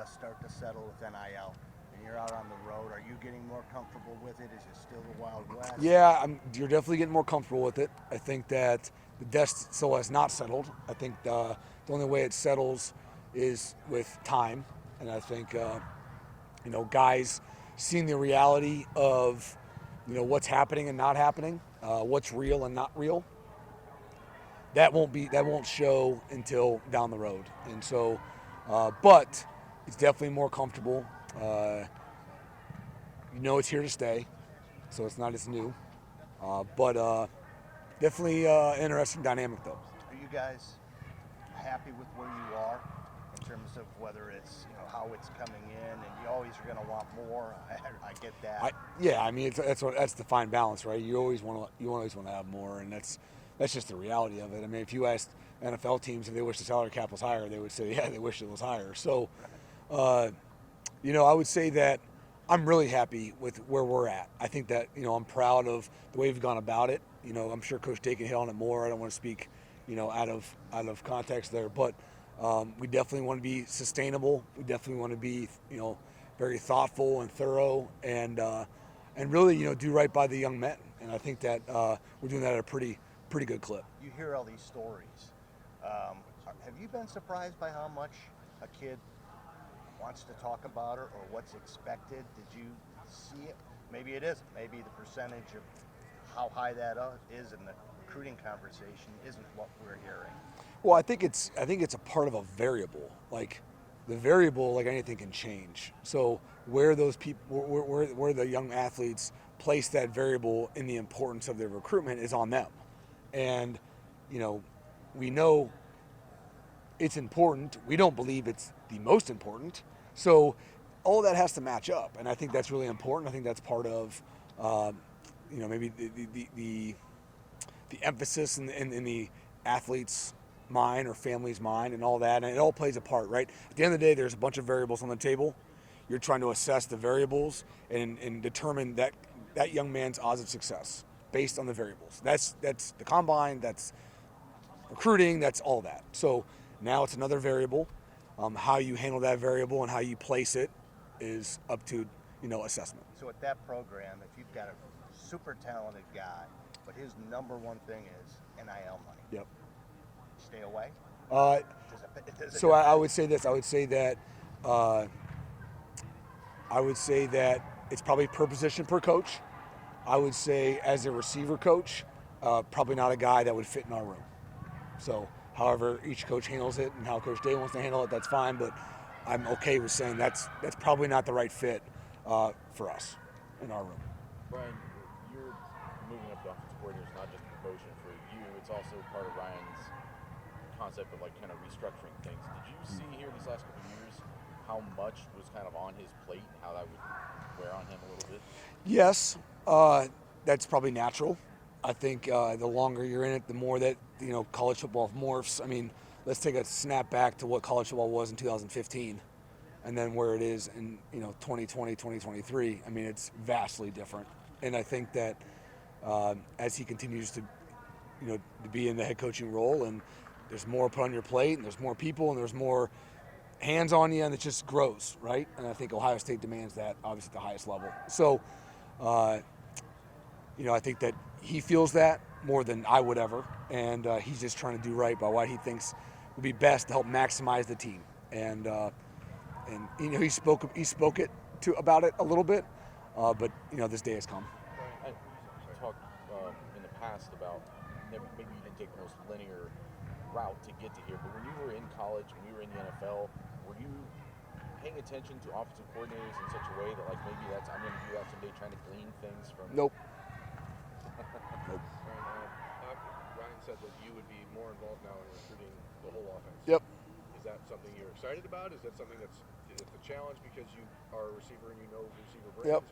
dust start to settle with NIL and you're out on the road? Are you getting more comfortable with it? Is it still the Wild West? Yeah, you're definitely getting more comfortable with it. I think that the dust still has not settled. I think the only way it settles is with time, and I think guys seeing the reality of what's happening and not happening, what's real and not real. That won't show until down the road, and so, but it's definitely more comfortable. It's here to stay, so it's not as new, but definitely interesting dynamic though. Are you guys happy with where you are in terms of whether it's how it's coming in, and you always are going to want more? I get that. That's the fine balance, right? You always want to have more, and that's just the reality of it. I mean, if you asked NFL teams if they wish the salary cap was higher, they would say, yeah, they wish it was higher. So, I would say that I'm really happy with where we're at. I think that, I'm proud of the way we've gone about it. I'm sure Coach Day can hit on it more. I don't want to speak, out of context there, but we definitely want to be sustainable. We definitely want to be, very thoughtful and thorough, and really, do right by the young men. And I think that we're doing that at a pretty good clip. You hear all these stories. Have you been surprised by how much a kid wants to talk about it, or what's expected? Did you see it? Maybe it isn't. Maybe the percentage of how high that is in the recruiting conversation isn't what we're hearing. Well, I think it's a part of a variable. Like the variable, like anything, can change. So where those people, where the young athletes place that variable in the importance of their recruitment is on them. And we know it's important. We don't believe it's the most important. So all that has to match up, and I think that's really important. I think that's part of maybe the emphasis in the athlete's mind or family's mind and all that, and it all plays a part, right? At the end of the day, there's a bunch of variables on the table. You're trying to assess the variables and determine that young man's odds of success based on the variables. That's the combine, that's recruiting, that's all that. So now it's another variable. How you handle that variable and how you place it is up to assessment. So at that program, if you've got a super talented guy, but his number one thing is NIL money. Yep. Stay away. So I would say this. I would say that it's probably per position per coach. I would say as a receiver coach, probably not a guy that would fit in our room. So however each coach handles it and how Coach Day wants to handle it, that's fine. But I'm okay with saying that's probably not the right fit for us in our room. Brian, you're moving up to offensive coordinator. It's not just a promotion for you. It's also part of Ryan's concept of kind of restructuring things. Did you see here these last couple of years how much was kind of on his plate and how that would wear on him a little bit? Yes, that's probably natural. I think the longer you're in it, the more that college football morphs. I mean, let's take a snap back to what college football was in 2015, and then where it is in 2020, 2023. I mean, it's vastly different. And I think that as he continues to be in the head coaching role, and there's more put on your plate, and there's more people, and there's more hands on you, and it just grows, right? And I think Ohio State demands that, obviously, at the highest level. So, I think that he feels that more than I would ever, and he's just trying to do right by what he thinks would be best to help maximize the team. And he spoke about it a little bit, but this day has come. I talked in the past about maybe you didn't take the most linear route to get to here, but when you were in college, when you were in the NFL, were you paying attention to offensive coordinators in such a way that maybe I'm going to do that someday, trying to glean things from? Nope. Nope. Ryan said that you would be more involved now in recruiting the whole offense. Yep. Is that something you're excited about? Is that something that's a challenge because you are a receiver and receiver brains? Yep.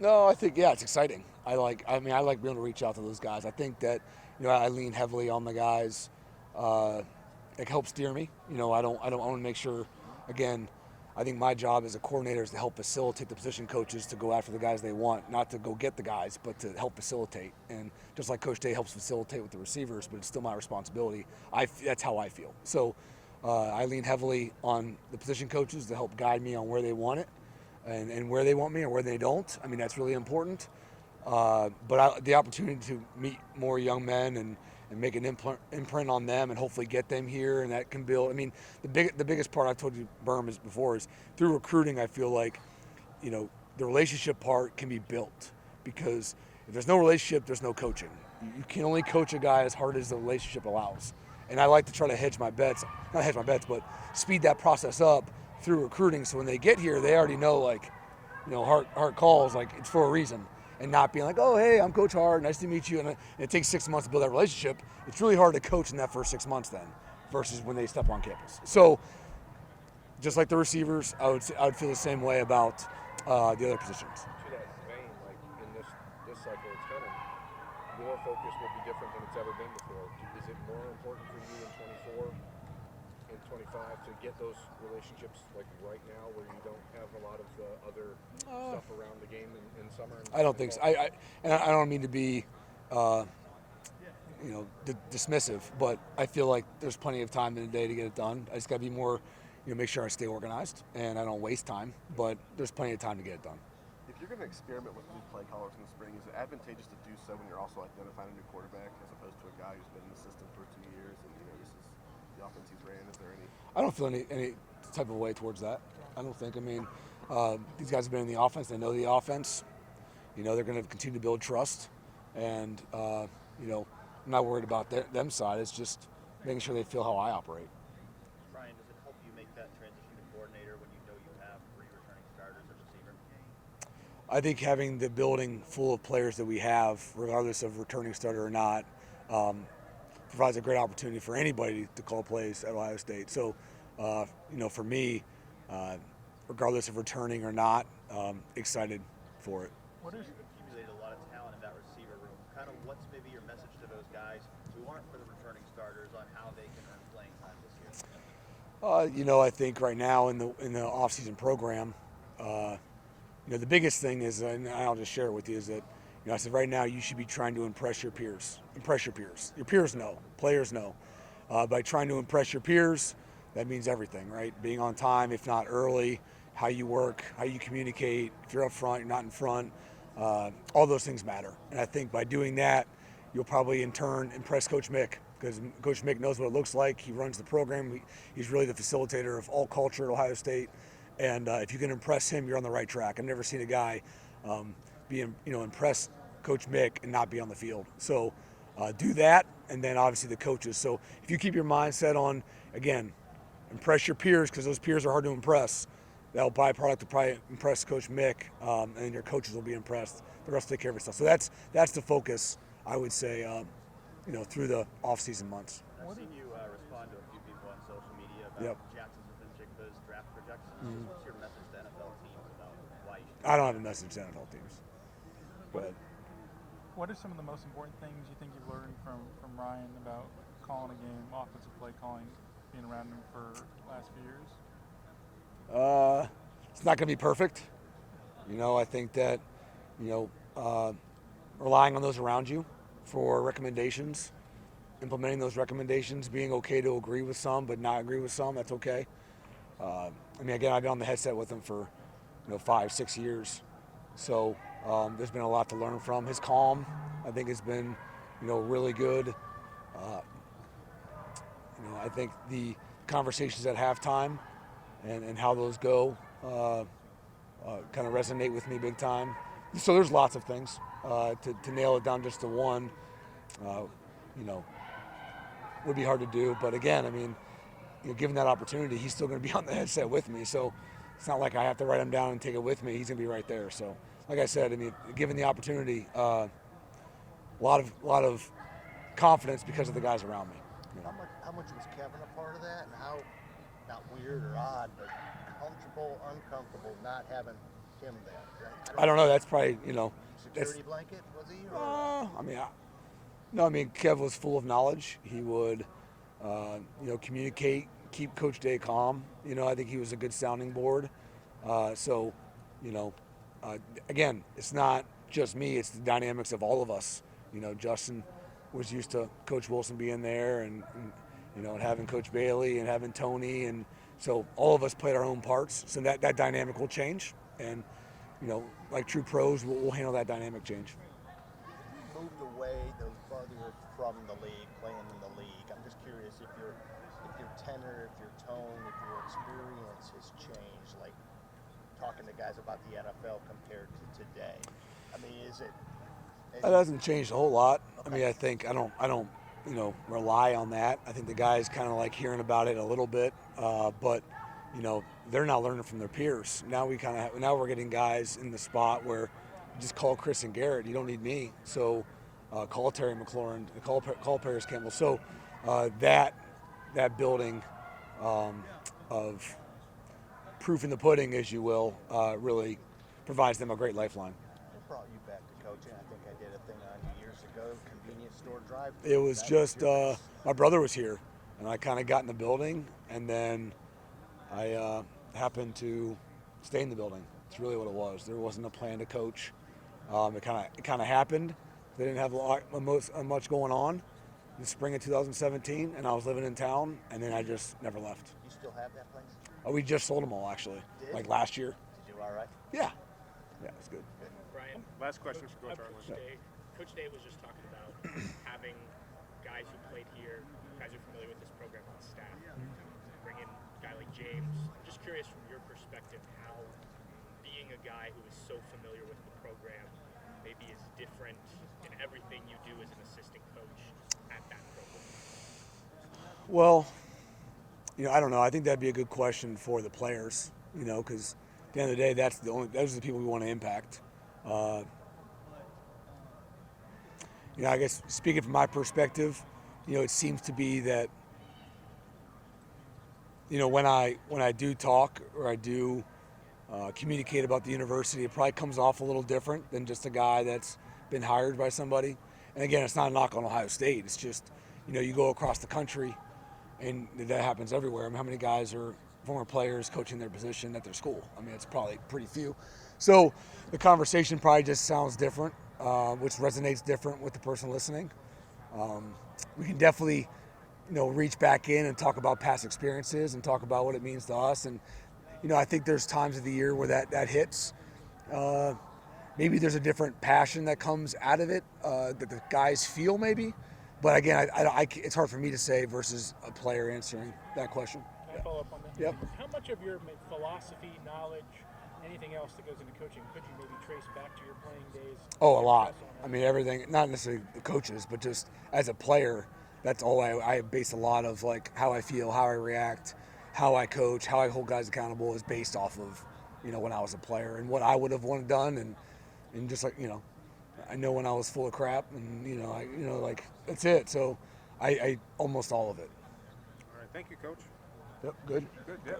No, I think it's exciting. I like being able to reach out to those guys. I think that I lean heavily on the guys. It helps steer me. I want to make sure. Again, I think my job as a coordinator is to help facilitate the position coaches to go after the guys they want, not to go get the guys, but to help facilitate. And just like Coach Day helps facilitate with the receivers, but it's still my responsibility. That's how I feel. So I lean heavily on the position coaches to help guide me on where they want it and where they want me and where they don't. I mean, that's really important. The opportunity to meet more young men and make an imprint on them and hopefully get them here, and that can build. I mean, the biggest part I've told you, Berm, is before is through recruiting. I feel like, the relationship part can be built, because if there's no relationship, there's no coaching. You can only coach a guy as hard as the relationship allows. And I like to try to not hedge my bets, but speed that process up through recruiting. So when they get here, they already know, Hart calls, it's for a reason. And not being like, oh, hey, I'm Coach Hart, nice to meet you. And it takes 6 months to build that relationship. It's really hard to coach in that first 6 months then versus when they step on campus. So just like the receivers, I would feel the same way about the other positions. To that vein, in this cycle, it's kind of your focus will be different than it's ever been before. Is it more important for you in 24 and 25 to get those relationships right now, where you don't have a lot of other stuff around the game in summer? I don't think so. I don't mean to be, dismissive, but I feel like there's plenty of time in the day to get it done. I just got to be more, make sure I stay organized and I don't waste time. But there's plenty of time to get it done. If you're going to experiment with new play callers in the spring, is it advantageous to do so when you're also identifying a new quarterback, as opposed to a guy who's been an assistant for 2 years and this is the offense he's ran? Is there any? I don't feel any type of way towards that. I don't think. I mean, these guys have been in the offense. They know the offense. They're going to continue to build trust, and I'm not worried about them side. It's just making sure they feel how I operate. Ryan, does it help you make that transition to coordinator when you know you have 3 returning starters at receiver? I think having the building full of players that we have, regardless of returning starter or not, provides a great opportunity for anybody to call plays at Ohio State. So, for me, regardless of returning or not, excited for it. You've accumulated a lot of talent in that receiver room. Kind of what's maybe your message to those guys who aren't for the returning starters on how they can earn playing time this year? I think right now in the off-season program, the biggest thing is, and I'll just share it with you, is that I said right now you should be trying to impress your peers. Impress your peers. Your peers know. Players know. By trying to impress your peers, that means everything, right? Being on time, if not early, how you work, how you communicate. If you're up front, you're not in front. All those things matter. And I think by doing that, you'll probably in turn impress Coach Mick, because Coach Mick knows what it looks like. He runs the program. He's really the facilitator of all culture at Ohio State. And if you can impress him, you're on the right track. I've never seen a guy impress Coach Mick and not be on the field. So do that, and then obviously the coaches. So if you keep your mindset on, again, impress your peers, because those peers are hard to impress, that'll byproduct to probably impress Coach Mick, and then your coaches will be impressed. The rest will take care of itself. So that's the focus, I would say, through the off-season months. I've seen you respond to a few people on social media about Jackson's within Jigba's draft projections. What's your message to NFL teams about why you should? I don't have a message to NFL teams. But what are some of the most important things you think you've learned from Ryan about calling a game, offensive play calling, being around him for the last few years? It's not going to be perfect. I think that, relying on those around you for recommendations, implementing those recommendations, being okay to agree with some but not agree with some, that's okay. Again, I've been on the headset with him for 5-6 years, so there's been a lot to learn from. His calm, I think, has been really good. I think the conversations at halftime and how those go kind of resonate with me big time. So there's lots of things. To nail it down just to one, would be hard to do. But again, given that opportunity, he's still going to be on the headset with me. So it's not like I have to write him down and take it with me. He's going to be right there. So, like I said, given the opportunity, a lot of confidence because of the guys around me. How much was Kevin a part of that, and how, not weird or odd, but comfortable, uncomfortable not having him there? I don't know. That's probably security blanket, was he? Or? Kev was full of knowledge. He would, communicate, keep Coach Day calm. I think he was a good sounding board. Again, it's not just me. It's the dynamics of all of us. Justin was used to Coach Wilson being there, and and having Coach Bailey and having Tony, and so all of us played our own parts. So that dynamic will change, and like true pros, we'll handle that dynamic change. Moved away though further from the league, playing in the league. I'm just curious if your tenor, if your tone, if your experience has changed, like talking to guys about the NFL compared to today. I mean, is it? That hasn't changed a whole lot. Okay. I mean, I think I don't rely on that. I think the guys kind of like hearing about it a little bit, but they're not learning from their peers. Now we're getting guys in the spot where just call Chris and Garrett. You don't need me. So call Terry McLaurin, call Paris Campbell. So that building of proof in the pudding, as you will, really provides them a great lifeline. What brought you back to coaching? I think I did a thing on you years ago, convenience store drive. It was just my brother was here, and I kind of got in the building, and then I happened to stay in the building. It's really what it was. There wasn't a plan to coach. It kind of happened. They didn't have much going on in the spring of 2017, and I was living in town, and then I just never left. You still have that place? We just sold them all, actually, like last year. Did you all right? Yeah, it's good. Brian, Last question for Coach Coach Day. Coach Day was just talking about having guys who played here, guys who are familiar with this program on staff. Bring in a guy like James. I'm just curious from your perspective how being a guy who is so familiar with the program maybe is different in everything you do as an assistant coach at that program. Well, I don't know. I think that'd be a good question for the players, because at the end of the day, those are the people we want to impact. I guess speaking from my perspective, it seems to be that, when I do talk or I do communicate about the university, it probably comes off a little different than just a guy that's been hired by somebody. And again, it's not a knock on Ohio State. It's just, you go across the country, and that happens everywhere. I mean, how many guys are former players coaching their position at their school? I mean, it's probably pretty few. So the conversation probably just sounds different, which resonates different with the person listening. We can definitely, reach back in and talk about past experiences and talk about what it means to us. And, I think there's times of the year where that hits. Maybe there's a different passion that comes out of it that the guys feel maybe. But again, it's hard for me to say versus a player answering that question. Can I follow up on that? Yep. How much of your philosophy, knowledge, anything else that goes into coaching could you maybe trace back to your playing days? Oh, a lot. I mean, everything, not necessarily the coaches, but just as a player, that's all I base a lot of, like, how I feel, how I react, how I coach, how I hold guys accountable is based off of, when I was a player and what I would have wanted done. And just like, I know when I was full of crap and, like, that's it. So I almost all of it. All right, thank you, Coach. Yep, good. Good, yeah.